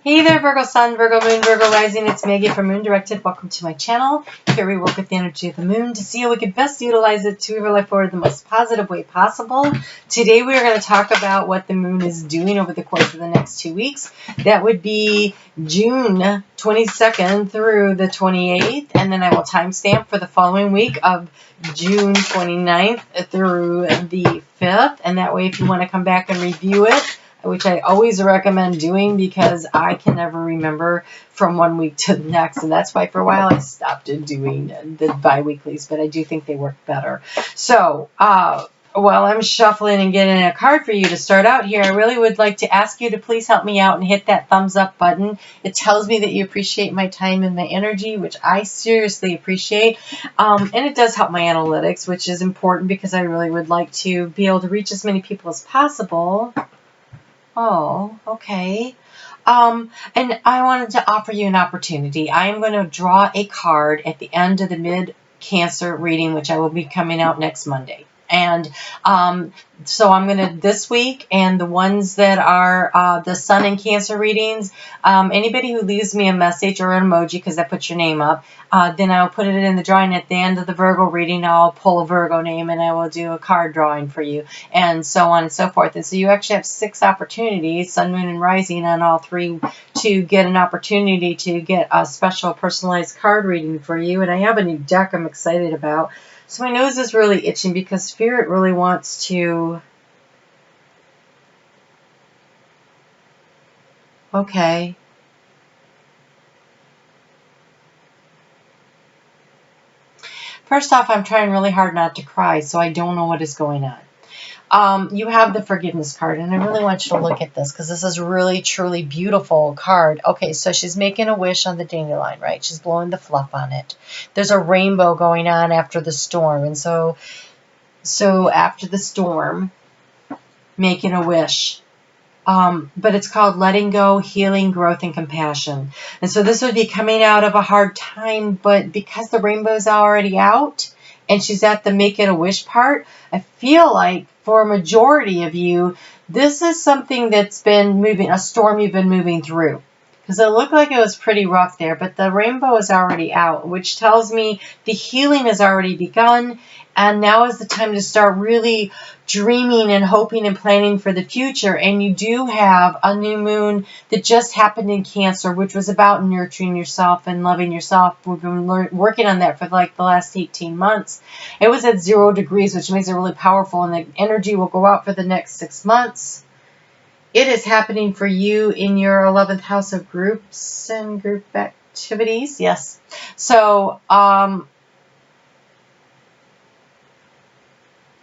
Hey there, Virgo Sun, Virgo Moon, Virgo Rising. It's Maggie from Moon Directed. Welcome to my channel. Here we work with the energy of the moon to see how we can best utilize it to move our life forward the most positive way possible. Today we are going to talk about what the moon is doing over the course of the next 2 weeks. That would be June 22nd through the 28th. And then I will timestamp for the following week of June 29th through the 5th. And that way if you want to come back and review it, which I always recommend doing because I can never remember from one week to the next. And that's why for a while I stopped doing the bi-weeklies, but I do think they work better. So while I'm shuffling and getting a card for you to start out here, I really would like to ask you to please help me out and hit that thumbs up button. It tells me that you appreciate my time and my energy, which I seriously appreciate. And it does help my analytics, which is important because I really would like to be able to reach as many people as possible. Oh, okay. And I wanted to offer you an opportunity. I am going to draw a card at the end of the mid-Cancer reading, which I will be coming out next Monday. And so I'm going to, this week, and the ones that are the Sun and Cancer readings, anybody who leaves me a message or an emoji, because I put your name up, then I'll put it in the drawing. At the end of the Virgo reading, I'll pull a Virgo name and I will do a card drawing for you, and so on and so forth. And so you actually have 6 opportunities, Sun, Moon, and Rising on all 3, to get an opportunity to get a special personalized card reading for you. And I have a new deck I'm excited about. So my nose is really itching because Spirit really wants to... Okay. First off, I'm trying really hard not to cry, so I don't know what is going on. You have the forgiveness card, and I really want you to look at this because this is really, truly beautiful card. Okay, so she's making a wish on the dandelion, right? She's blowing the fluff on it. There's a rainbow going on after the storm, and so after the storm, making a wish. But it's called letting go, healing, growth, and compassion. And so this would be coming out of a hard time, but because the rainbow's already out and she's at the make it a wish part, I feel like for a majority of you, this is something that's been moving, a storm you've been moving through. Because it looked like it was pretty rough there, but the rainbow is already out, which tells me the healing has already begun. And now is the time to start really dreaming and hoping and planning for the future. And you do have a new moon that just happened in Cancer, which was about nurturing yourself and loving yourself. We've been working on that for like the last 18 months. It was at 0 degrees, which makes it really powerful. And the energy will go out for the next 6 months. It is happening for you in your 11th house of groups and group activities. Yes. So,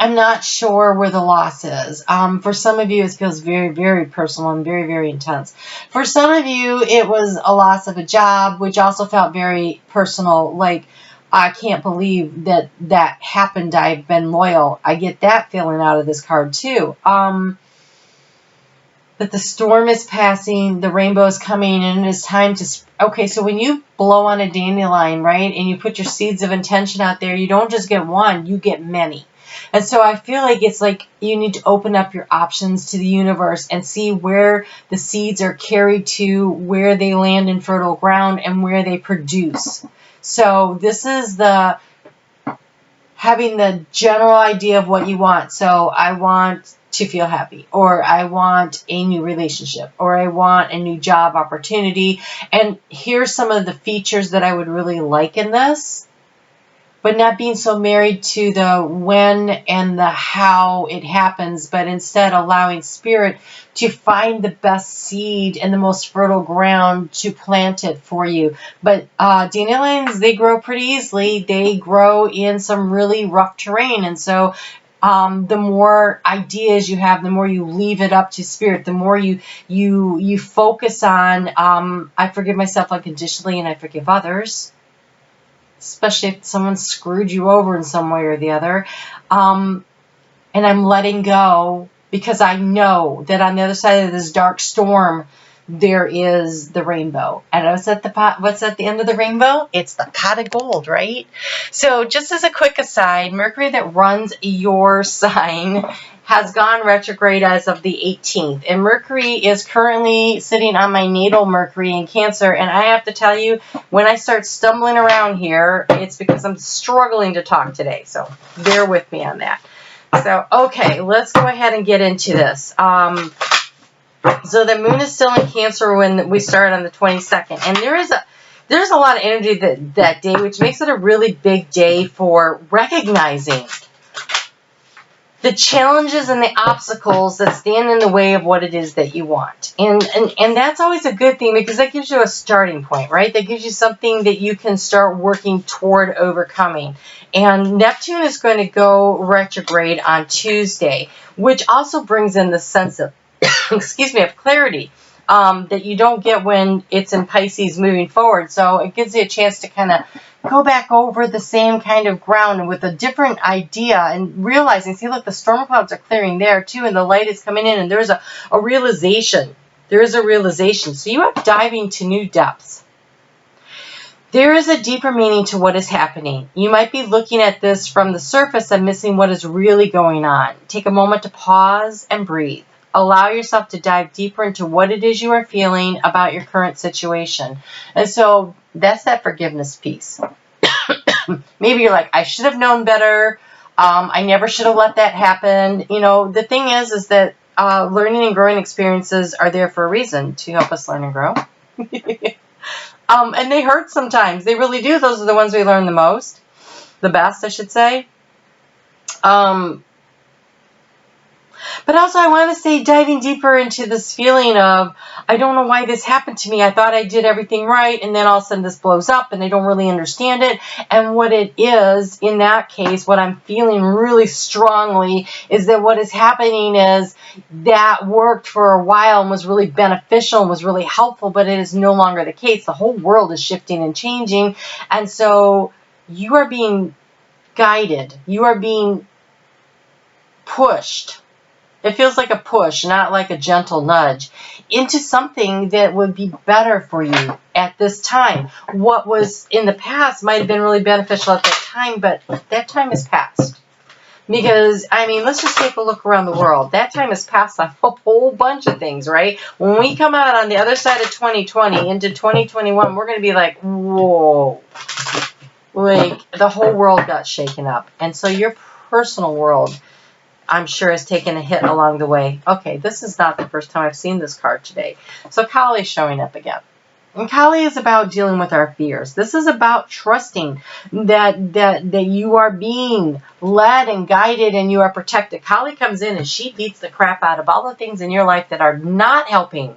I'm not sure where the loss is. For some of you, it feels very, very personal and very, very intense. For some of you, it was a loss of a job, which also felt very personal. Like, I can't believe that that happened. I've been loyal. I get that feeling out of this card, too. But the storm is passing, the rainbow is coming, and it is time to... Okay, so when you blow on a dandelion, right, and you put your seeds of intention out there, you don't just get one, you get many. And so I feel like it's like you need to open up your options to the universe and see where the seeds are carried to, where they land in fertile ground, and where they produce. So this is the having the general idea of what you want. So I want to feel happy, or I want a new relationship, or I want a new job opportunity. And here's some of the features that I would really like in this. But not being so married to the when and the how it happens, but instead allowing Spirit to find the best seed and the most fertile ground to plant it for you. But dandelions, they grow pretty easily. They grow in some really rough terrain. And so the more ideas you have, the more you leave it up to Spirit, the more you focus on, I forgive myself unconditionally and I forgive others. Especially if someone screwed you over in some way or the other. And I'm letting go because I know that on the other side of this dark storm, there is the rainbow. And what's at the end of the rainbow? It's the pot of gold, right? So just as a quick aside, Mercury that runs your sign has gone retrograde as of the 18th. And Mercury is currently sitting on my natal Mercury in Cancer. And I have to tell you, when I start stumbling around here, it's because I'm struggling to talk today. So bear with me on that. So, okay, let's go ahead and get into this. So the moon is still in Cancer when we start on the 22nd. And there's a lot of energy that day, which makes it a really big day for recognizing the challenges and the obstacles that stand in the way of what it is that you want. And that's always a good thing, because that gives you a starting point, right? That gives you something that you can start working toward overcoming. And Neptune is going to go retrograde on Tuesday, which also brings in the sense of, excuse me, of clarity that you don't get when it's in Pisces moving forward. So it gives you a chance to kind of go back over the same kind of ground with a different idea and realizing, see, look, the storm clouds are clearing there too, and the light is coming in, and there's a realization. There is a realization. So you are diving to new depths. There is a deeper meaning to what is happening. You might be looking at this from the surface and missing what is really going on. Take a moment to pause and breathe. Allow yourself to dive deeper into what it is you are feeling about your current situation. And so that's that forgiveness piece. Maybe you're like, I should have known better. I never should have let that happen. You know, the thing is that learning and growing experiences are there for a reason, to help us learn and grow. And they hurt sometimes. They really do. Those are the ones we learn the most. The best, I should say. But also, I want to say, diving deeper into this feeling of, I don't know why this happened to me. I thought I did everything right, and then all of a sudden this blows up, and I don't really understand it. And what it is, in that case, what I'm feeling really strongly is that what is happening is that worked for a while and was really beneficial and was really helpful, but it is no longer the case. The whole world is shifting and changing, and so you are being guided. You are being pushed. It feels like a push, not like a gentle nudge, into something that would be better for you at this time. What was in the past might have been really beneficial at that time, but that time is past. Because, I mean, let's just take a look around the world. That time is past a whole bunch of things, right? When we come out on the other side of 2020 into 2021, we're going to be like, whoa. Like, the whole world got shaken up. And so your personal world, I'm sure, has taken a hit along the way. Okay, this is not the first time I've seen this card today. So Kali's showing up again. And Kali is about dealing with our fears. This is about trusting that you are being led and guided and you are protected. Kali comes in and she beats the crap out of all the things in your life that are not helping.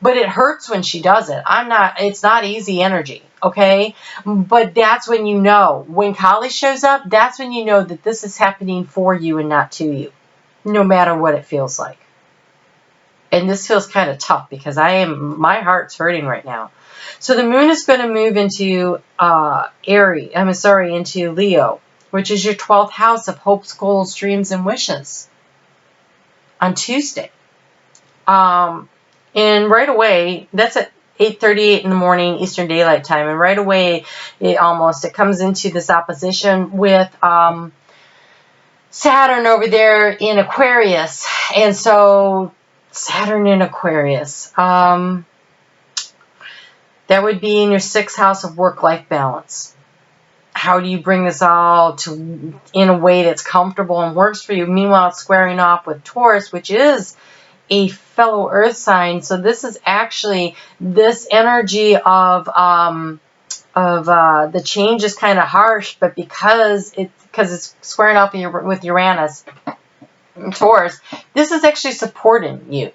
But it hurts when she does it. It's not easy energy, okay? But that's when you know. When Kali shows up, that's when you know that this is happening for you and not to you, no matter what it feels like. And this feels kind of tough because my heart's hurting right now. So the moon is going to move into into Leo, which is your 12th house of hopes, goals, dreams, and wishes on Tuesday. And right away, that's at 8:38 in the morning Eastern Daylight Time. And right away, it comes into this opposition with Saturn over there in Aquarius. And so Saturn in Aquarius, that would be in your 6th house of work-life balance. How do you bring this all in a way that's comfortable and works for you? Meanwhile, it's squaring off with Taurus, which is a fellow earth sign. So this is actually this energy of the change is kind of harsh, but because it's squaring off with Uranus and Taurus, this is actually supporting you.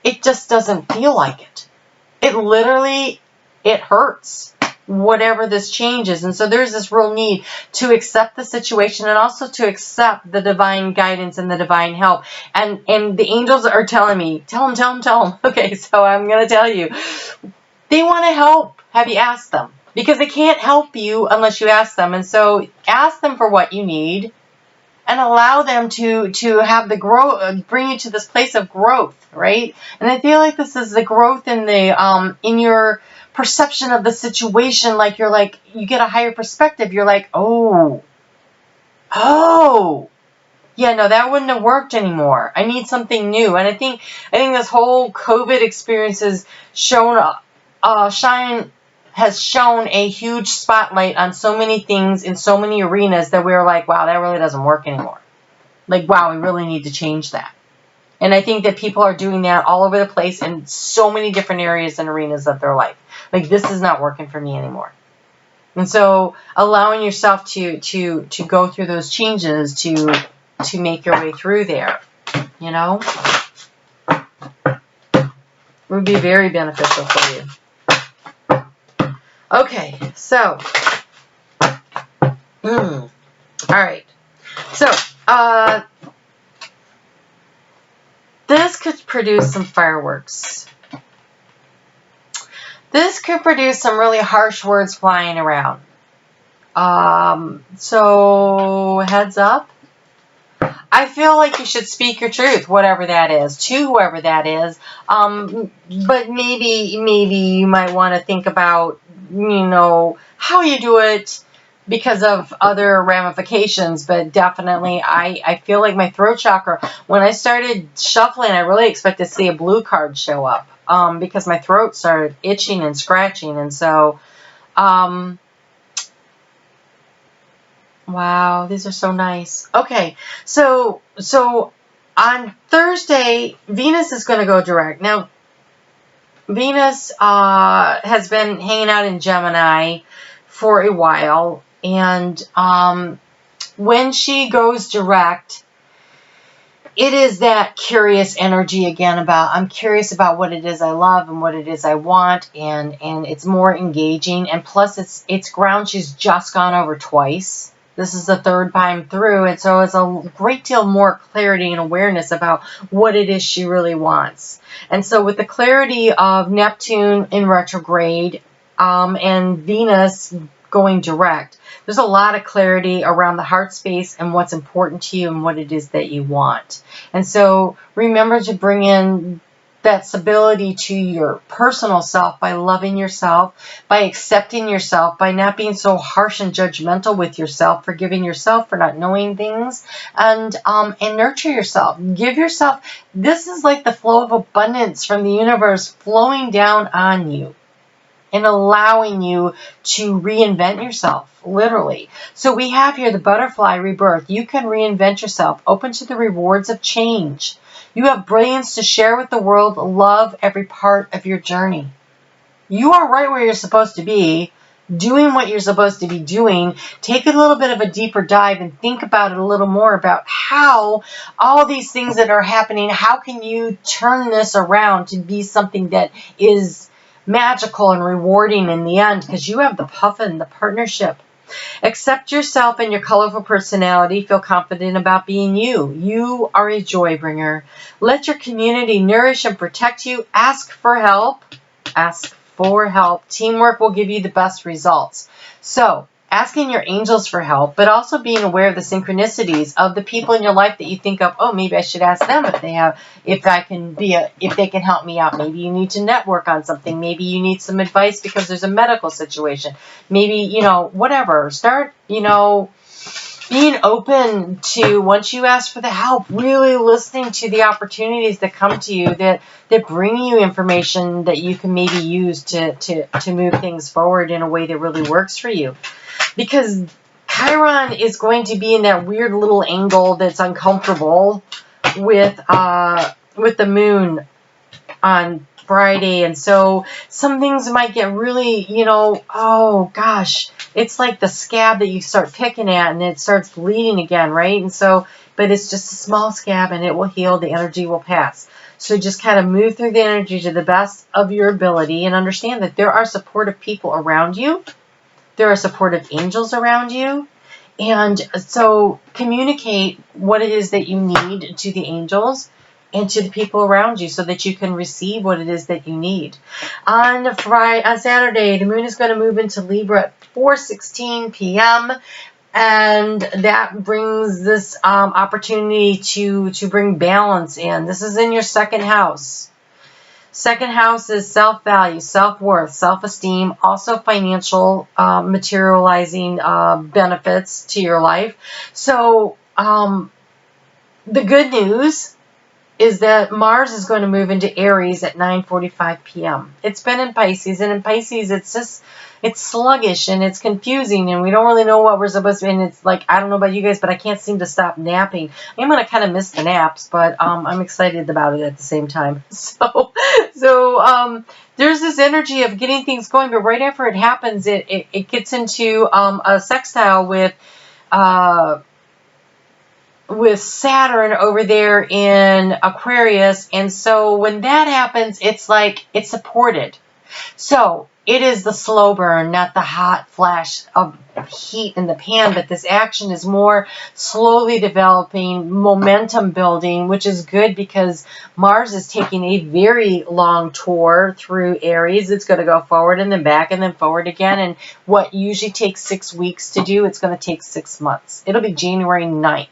It just doesn't feel like it. It hurts, whatever this change is. And so there's this real need to accept the situation and also to accept the divine guidance and the divine help. And the angels are telling me, tell them. Okay, so I'm going to tell you. They want to help. Have you asked them? Because they can't help you unless you ask them. And so ask them for what you need and allow them to have the growth, bring you to this place of growth, right? And I feel like this is the growth in in your perception of the situation. Like you get a higher perspective. You're like, oh, yeah, no, that wouldn't have worked anymore. I need something new. And I think this whole COVID experience has has shown a huge spotlight on so many things in so many arenas that we were like, wow, that really doesn't work anymore. Like, wow, we really need to change that. And I think that people are doing that all over the place in so many different areas and arenas of their life. Like, this is not working for me anymore. And so allowing yourself to go through those changes to make your way through there, you know, would be very beneficial for you. Okay, so, all right. So, this could produce some fireworks. This could produce some really harsh words flying around. So heads up. I feel like you should speak your truth, whatever that is, to whoever that is. But maybe you might want to think about, you know, how you do it because of other ramifications. But definitely, I feel like my throat chakra, when I started shuffling, I really expected to see a blue card show up because my throat started itching and scratching. And so, wow, these are so nice. Okay, so on Thursday, Venus is going to go direct. Now, Venus has been hanging out in Gemini for a while, and when she goes direct, it is that curious energy again about, I'm curious about what it is I love and what it is I want, and it's more engaging, and plus it's ground she's just gone over twice. This is the third time through, and so it's a great deal more clarity and awareness about what it is she really wants. And so with the clarity of Neptune in retrograde and Venus going direct, there's a lot of clarity around the heart space and what's important to you and what it is that you want. And so remember to bring in that stability to your personal self by loving yourself, by accepting yourself, by not being so harsh and judgmental with yourself, forgiving yourself for not knowing things, and nurture yourself. Give yourself, this is like the flow of abundance from the universe flowing down on you and allowing you to reinvent yourself, literally. So we have here the butterfly rebirth. You can reinvent yourself, open to the rewards of change. You have brilliance to share with the world. Love every part of your journey. You are right where you're supposed to be, doing what you're supposed to be doing. Take a little bit of a deeper dive and think about it a little more about how all these things that are happening, how can you turn this around to be something that is magical and rewarding in the end, because you have the puffin, the partnership. Accept yourself and your colorful personality. Feel confident about being you. You are a joy bringer. Let your community nourish and protect you. Ask for help. Ask for help. Teamwork will give you the best results. So, asking your angels for help, but also being aware of the synchronicities of the people in your life that you think of, oh, maybe I should ask them if they can help me out. Maybe you need to network on something. Maybe you need some advice because there's a medical situation. Maybe, whatever. Start, being open to, once you ask for the help, really listening to the opportunities that come to you that bring you information that you can maybe use to move things forward in a way that really works for you. Because Chiron is going to be in that weird little angle that's uncomfortable with the moon on Friday. And so some things might get really, oh gosh, it's like the scab that you start picking at and it starts bleeding again, right? And so, but it's just a small scab and it will heal, the energy will pass. So just kind of move through the energy to the best of your ability and understand that there are supportive people around you. There are supportive angels around you. And so communicate what it is that you need to the angels and to the people around you so that you can receive what it is that you need. On Saturday, the moon is going to move into Libra at 4:16 p.m. And that brings this opportunity to bring balance in. This is in your second house. Second house is self-value, self-worth, self-esteem, also financial materializing benefits to your life. So The good news is that Mars is going to move into Aries at 9:45 p.m. It's been in Pisces, and in Pisces it's sluggish and it's confusing, and we don't really know what we're supposed to be, and it's like, I don't know about you guys, but I can't seem to stop napping. I'm going to kind of miss the naps, but I'm excited about it at the same time. So there's this energy of getting things going, but right after it happens, it gets into a sextile with Saturn over there in Aquarius. And so when that happens, it's like it's supported. So it is the slow burn, not the hot flash of heat in the pan, but this action is more slowly developing, momentum building, which is good because Mars is taking a very long tour through Aries. It's going to go forward and then back and then forward again. And what usually takes 6 weeks to do, it's going to take 6 months. It'll be January 9th.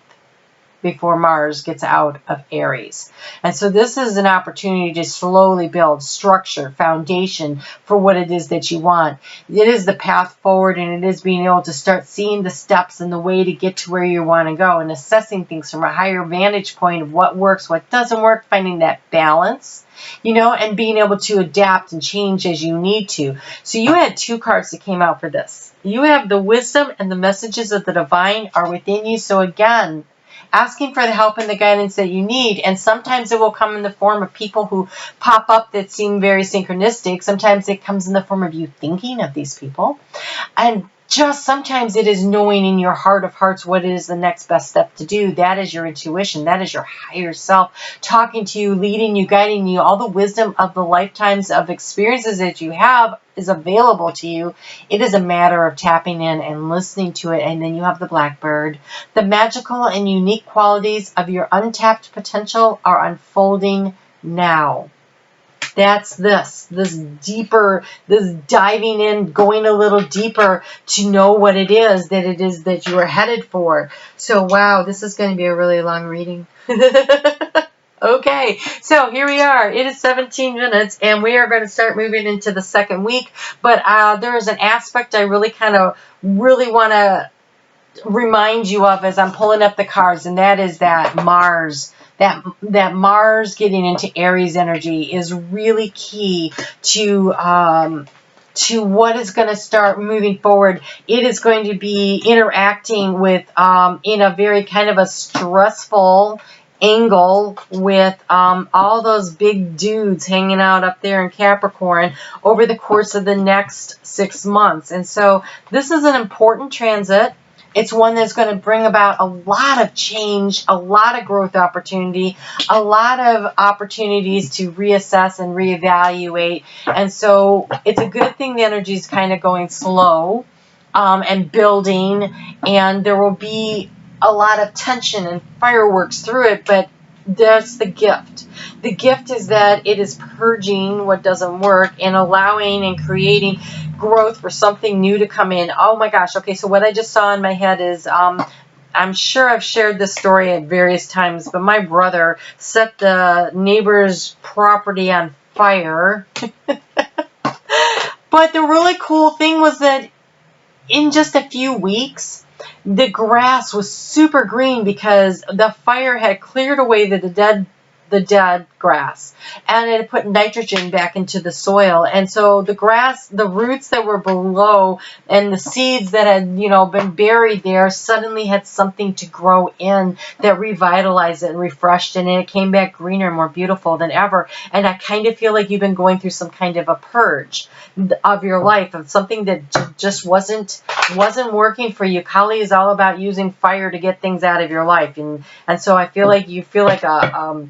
Before Mars gets out of Aries. And so this is an opportunity to slowly build structure, foundation for what it is that you want. It is the path forward, and it is being able to start seeing the steps and the way to get to where you want to go and assessing things from a higher vantage point of what works, what doesn't work, finding that balance, and being able to adapt and change as you need to. So you had 2 cards that came out for this. You have the wisdom and the messages of the divine are within you. So again, asking for the help and the guidance that you need. And sometimes it will come in the form of people who pop up that seem very synchronistic. Sometimes it comes in the form of you thinking of these people. And just sometimes it is knowing in your heart of hearts what is the next best step to do. That is your intuition. That is your higher self talking to you, leading you, guiding you. All the wisdom of the lifetimes of experiences that you have is available to you. It is a matter of tapping in and listening to it. And then you have the blackbird. The magical and unique qualities of your untapped potential are unfolding now. That's this deeper, this diving in, going a little deeper to know what it is that you are headed for. So, wow, this is going to be a really long reading. Okay, so here we are. It is 17 minutes, and we are going to start moving into the second week. But there is an aspect I really want to remind you of as I'm pulling up the cards, and that is that Mars. That Mars getting into Aries energy is really key to what is going to start moving forward. It is going to be interacting with in a very kind of a stressful angle with all those big dudes hanging out up there in Capricorn over the course of the next 6 months. And so this is an important transit. It's one that's going to bring about a lot of change, a lot of growth opportunity, a lot of opportunities to reassess and reevaluate. And so it's a good thing the energy is kind of going slow and building, and there will be a lot of tension and fireworks through it, but that's the gift. The gift is that it is purging what doesn't work and allowing and creating growth for something new to come in. Oh my gosh. Okay, so what I just saw in my head is I'm sure I've shared this story at various times, but my brother set the neighbor's property on fire. But the really cool thing was that in just a few weeks, the grass was super green because the fire had cleared away the dead grass, and it put nitrogen back into the soil. And so the grass, the roots that were below and the seeds that had, been buried there suddenly had something to grow in that revitalized it and refreshed it, and it came back greener and more beautiful than ever. And I kind of feel like you've been going through some kind of a purge of your life, of something that just wasn't working for you. Kali is all about using fire to get things out of your life, and so I feel like you feel like a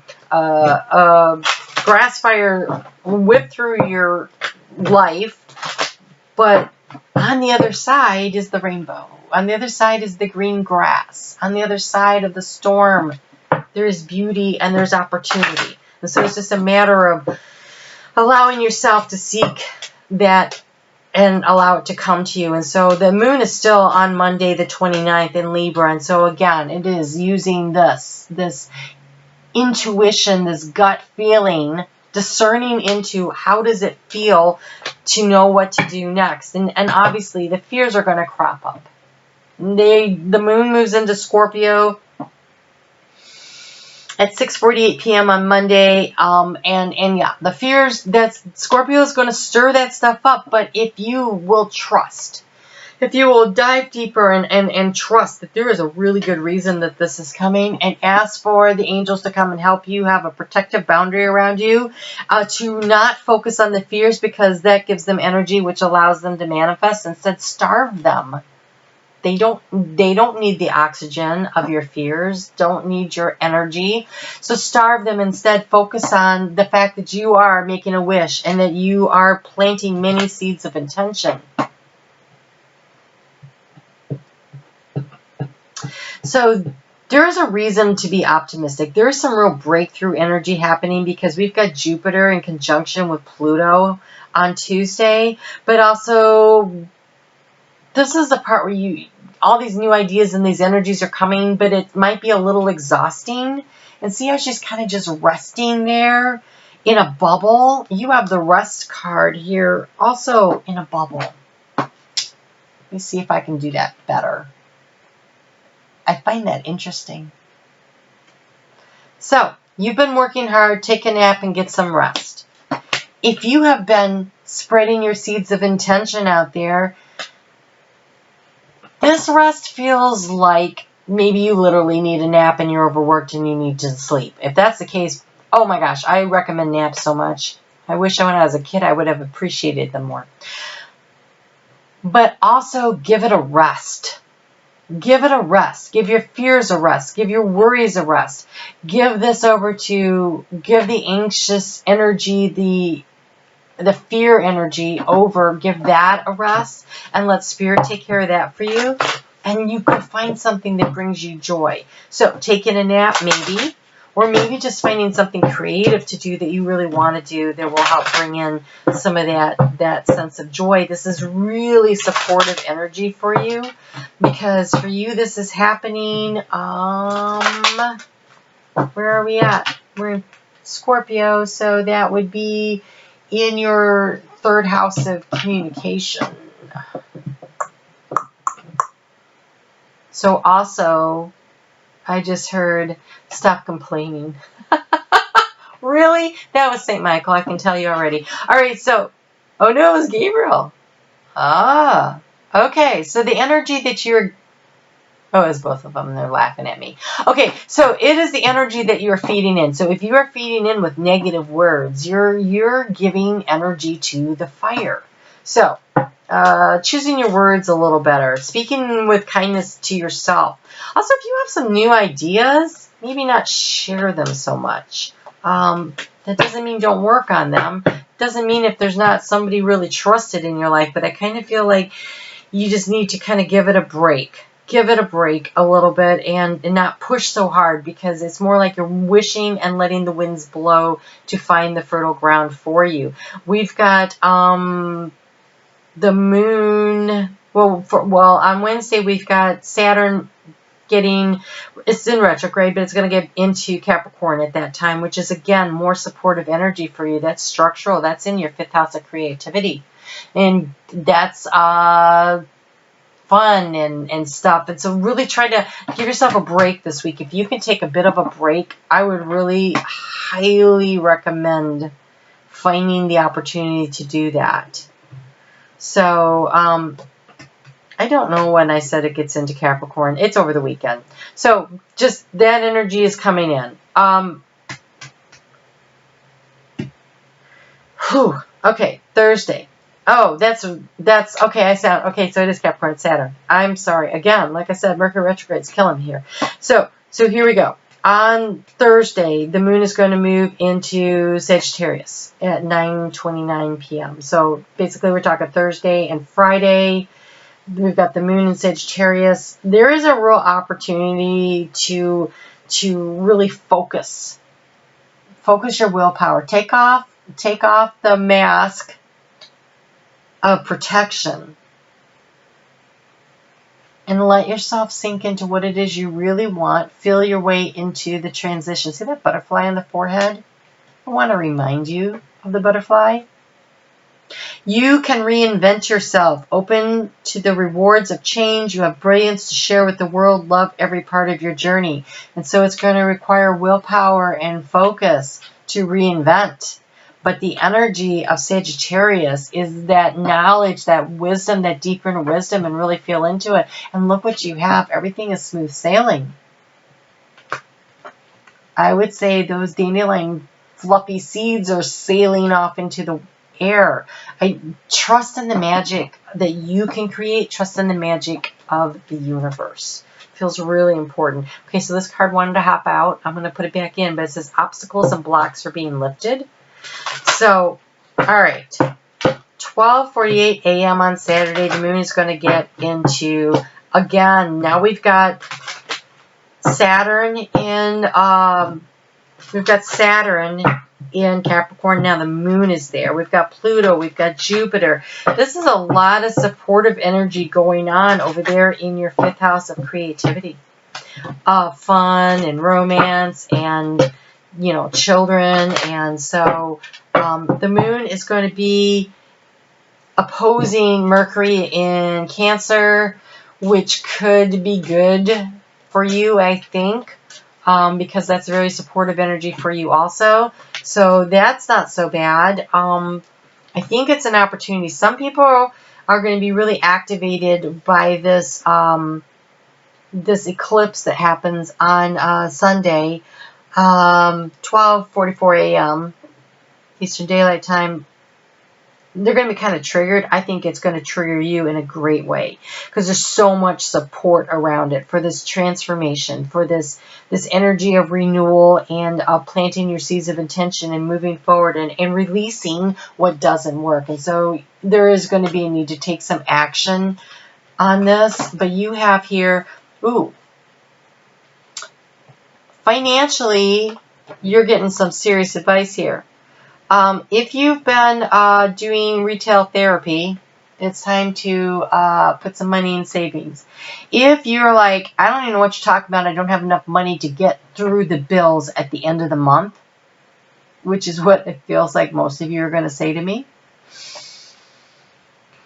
grass fire whipped through your life, but on the other side is the rainbow. On the other side is the green grass. On the other side of the storm, there is beauty and there's opportunity. And so it's just a matter of allowing yourself to seek that and allow it to come to you. And so the moon is still on Monday the 29th in Libra. And so again, it is using this intuition, this gut feeling, discerning into how does it feel to know what to do next. And obviously the fears are going to crop up. The moon moves into Scorpio at 6:48 p.m. on Monday. And yeah, the fears, Scorpio is going to stir that stuff up. But if you will trust, if you will dive deeper and trust that there is a really good reason that this is coming, and ask for the angels to come and help you, have a protective boundary around you, to not focus on the fears, because that gives them energy, which allows them to manifest. Instead, starve them. They don't need the oxygen of your fears, don't need your energy. So starve them. Instead, focus on the fact that you are making a wish and that you are planting many seeds of intention. So there is a reason to be optimistic. There is some real breakthrough energy happening, because we've got Jupiter in conjunction with Pluto on Tuesday. But also, this is the part where all these new ideas and these energies are coming, but it might be a little exhausting. And see how she's kind of just resting there in a bubble? You have the rest card here also in a bubble. Let me see if I can do that better. I find that interesting. So, you've been working hard, take a nap and get some rest. If you have been spreading your seeds of intention out there, this rest feels like maybe you literally need a nap and you're overworked and you need to sleep. If that's the case, oh my gosh, I recommend naps so much. I wish when I was a kid I would have appreciated them more. But also give it a rest. Give it a rest. Give your fears a rest. Give your worries a rest. Give this over to, give the anxious energy, the fear energy over, give that a rest, and let Spirit take care of that for you. And you could find something that brings you joy. So taking a nap maybe, or maybe just finding something creative to do that you really want to do that will help bring in some of that sense of joy. This is really supportive energy for you, because for you this is happening, where are we at? We're in Scorpio, so that would be in your third house of communication. So also, I just heard, stop complaining. Really? That was St. Michael, I can tell you already. All right, so, oh no, it was Gabriel. Ah, okay, so the energy that you're, oh, it's both of them, they're laughing at me. Okay, so it is the energy that you're feeding in. So if you are feeding in with negative words, you're giving energy to the fire. So, choosing your words a little better, speaking with kindness to yourself. Also, if you have some new ideas, maybe not share them so much. That doesn't mean don't work on them. Doesn't mean if there's not somebody really trusted in your life, but I kind of feel like you just need to kind of give it a break. Give it a break a little bit and not push so hard, because it's more like you're wishing and letting the winds blow to find the fertile ground for you. We've got the moon, well, on Wednesday we've got Saturn it's in retrograde, but it's going to get into Capricorn at that time, which is, again, more supportive energy for you. That's structural. That's in your fifth house of creativity. And that's fun and stuff. And so really try to give yourself a break this week. If you can take a bit of a break, I would really highly recommend finding the opportunity to do that. So, I don't know when I said it gets into Capricorn. It's over the weekend. So just that energy is coming in. Okay, Thursday. Oh, that's okay. Okay, so it is Capricorn, Saturn. I'm sorry. Again, like I said, Mercury retrograde is killing me here. So here we go. On Thursday, the moon is going to move into Sagittarius at 9:29 p.m. So basically we're talking Thursday and Friday. We've got the moon in Sagittarius. There is a real opportunity to really focus your willpower. Take off the mask of protection and let yourself sink into what it is you really want. Feel your way into the transition. See that butterfly on the forehead? I want to remind you of the butterfly. You can reinvent yourself, open to the rewards of change. You have brilliance to share with the world. Love every part of your journey. And so it's going to require willpower and focus to reinvent. But the energy of Sagittarius is that knowledge, that wisdom, that deep inner wisdom, and really feel into it. And look what you have. Everything is smooth sailing. I would say those dandelion fluffy seeds are sailing off into the air. I trust in the magic that you can create. Trust in the magic of the universe. Feels really important. Okay, so this card wanted to hop out. I'm going to put it back in, but it says obstacles and blocks are being lifted. So, all right. 12:48 a.m. on Saturday, the moon is going to get into, again, now we've got Saturn in Capricorn. Now the moon is there. We've got Pluto. We've got Jupiter. This is a lot of supportive energy going on over there in your 5th house of creativity, fun and romance and, you know, children. And so the moon is going to be opposing Mercury in Cancer, which could be good for you, I think, because that's very supportive energy for you also. So that's not so bad. I think it's an opportunity. Some people are going to be really activated by this this eclipse that happens on Sunday, 12:44 a.m. Eastern Daylight Time. They're going to be kind of triggered. I think it's going to trigger you in a great way because there's so much support around it for this transformation, for this energy of renewal and planting your seeds of intention and moving forward and releasing what doesn't work. And so there is going to be a need to take some action on this. But you have here, financially, you're getting some serious advice here. If you've been doing retail therapy, it's time to put some money in savings. If you're like, I don't even know what you're talking about, I don't have enough money to get through the bills at the end of the month, which is what it feels like most of you are going to say to me.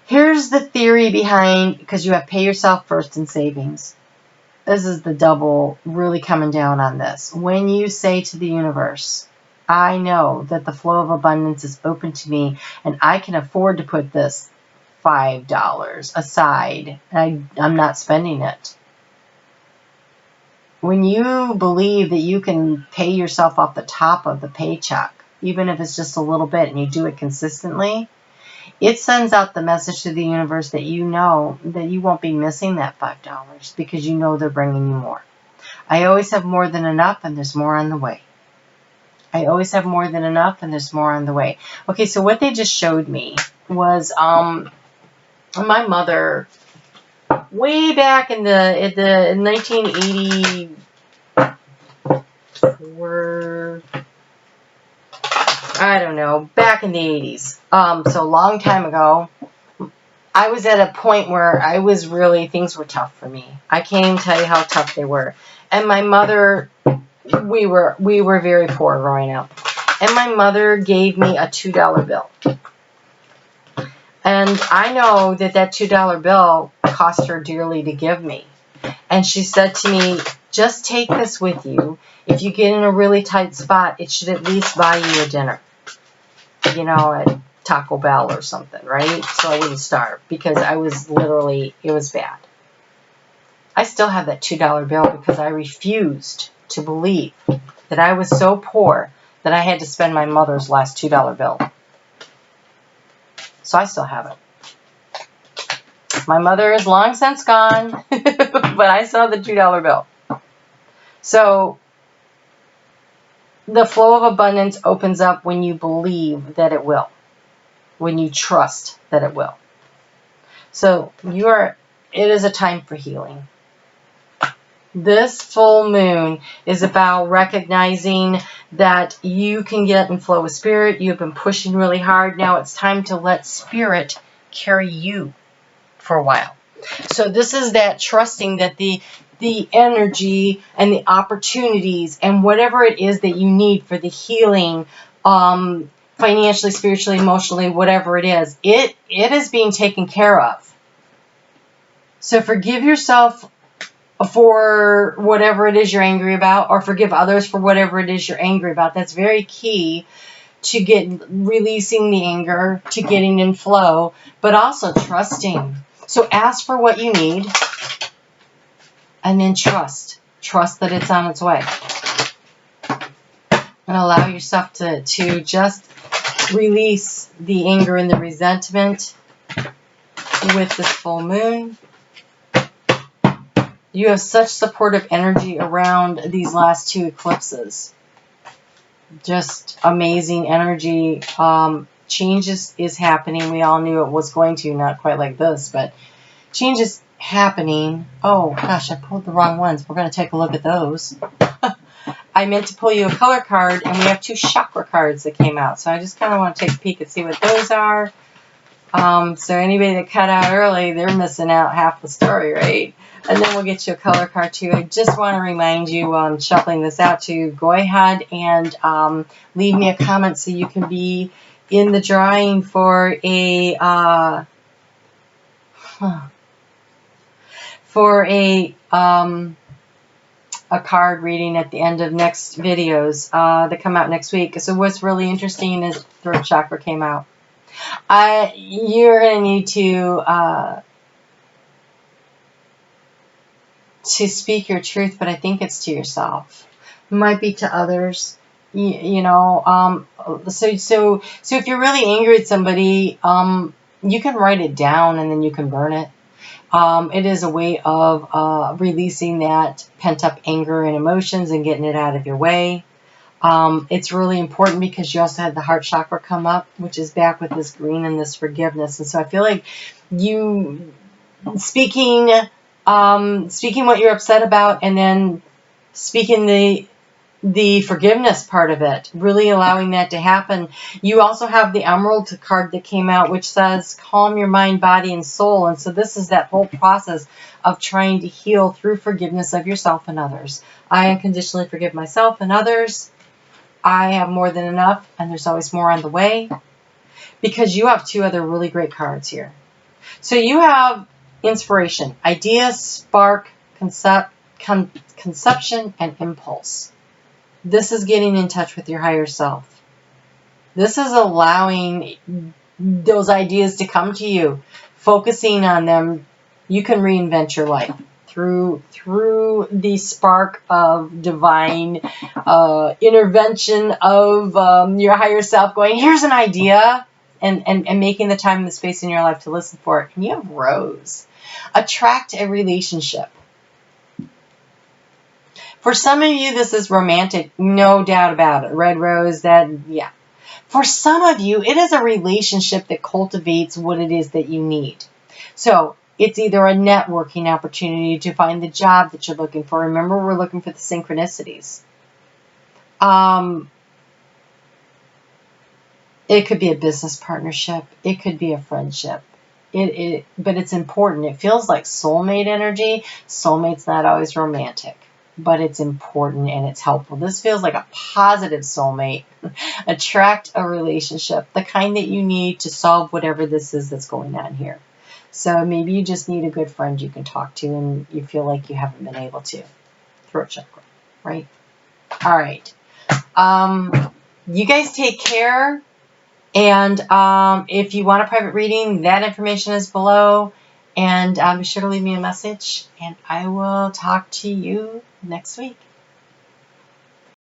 Here's the theory behind, because you have pay yourself first in savings. This is the double really coming down on this. When you say to the universe, I know that the flow of abundance is open to me and I can afford to put this $5 aside. I'm not spending it. When you believe that you can pay yourself off the top of the paycheck, even if it's just a little bit and you do it consistently, it sends out the message to the universe that you know that you won't be missing that $5 because you know they're bringing you more. I always have more than enough and there's more on the way. I always have more than enough and there's more on the way. Okay, so what they just showed me was my mother way back in the 1984, I don't know, back in the 80s. So a long time ago, I was at a point where I was really, things were tough for me. I can't even tell you how tough they were. And my mother, we were very poor growing up. And my mother gave me a $2 bill. And I know that $2 bill cost her dearly to give me. And she said to me, just take this with you. If you get in a really tight spot, it should at least buy you a dinner. You know, at Taco Bell or something, right? So I wouldn't starve because I was literally, it was bad. I still have that $2 bill because I refused to believe that I was so poor that I had to spend my mother's last $2 bill. So I still have it. My mother is long since gone, but I still have the $2 bill. So the flow of abundance opens up when you believe that it will, when you trust that it will. So it is a time for healing. This full moon is about recognizing that you can get in flow with spirit. You've been pushing really hard. Now it's time to let spirit carry you for a while. So this is that trusting that the energy and the opportunities and whatever it is that you need for the healing financially, spiritually, emotionally, whatever it is being taken care of. So forgive yourself for whatever it is you're angry about, or forgive others for whatever it is you're angry about. That's very key to releasing the anger, to getting in flow, but also trusting. So ask for what you need, and then trust. Trust that it's on its way. And allow yourself to just release the anger and the resentment with this full moon. You have such supportive energy around these last 2 eclipses. Just amazing energy. Change is happening. We all knew it was going to, not quite like this, but change is happening. Oh gosh, I pulled the wrong ones. We're going to take a look at those. I meant to pull you a color card, and we have 2 chakra cards that came out. So I just kind of want to take a peek and see what those are. So anybody that cut out early, they're missing out half the story, right? And then we'll get you a color card too. I just want to remind you, shuffling this out, to go ahead and leave me a comment so you can be in the drawing for a card reading at the end of next videos that come out next week. So what's really interesting is throat chakra came out. You're going to need to speak your truth, but I think it's to yourself. It might be to others. You know, so if you're really angry at somebody, you can write it down and then you can burn it. It is a way of releasing that pent-up anger and emotions and getting it out of your way. It's really important because you also had the heart chakra come up, which is back with this green and this forgiveness. And so I feel like you speaking what you're upset about, and then speaking the forgiveness part of it, really allowing that to happen. You also have the Emerald card that came out, which says calm your mind, body, and soul. And so this is that whole process of trying to heal through forgiveness of yourself and others. I unconditionally forgive myself and others. I have more than enough, and there's always more on the way, because you have 2 other really great cards here. So you have inspiration, ideas, spark, conception, and impulse. This is getting in touch with your higher self. This is allowing those ideas to come to you. Focusing on them, you can reinvent your life through the spark of divine intervention of your higher self going, here's an idea, and making the time and the space in your life to listen for it. And you have Rose. Attract a relationship. For some of you, this is romantic, no doubt about it. Red rose, yeah. For some of you, it is a relationship that cultivates what it is that you need. So it's either a networking opportunity to find the job that you're looking for. Remember, we're looking for the synchronicities. It could be a business partnership. It could be a friendship. But it's important. It feels like soulmate energy. Soulmate's not always romantic, but it's important and it's helpful. This feels like a positive soulmate. Attract a relationship, the kind that you need to solve whatever this is that's going on here. So maybe you just need a good friend you can talk to and you feel like you haven't been able to. Throat chakra, right? All right. You guys take care. And if you want a private reading, that information is below. And be sure to leave me a message. And I will talk to you next week.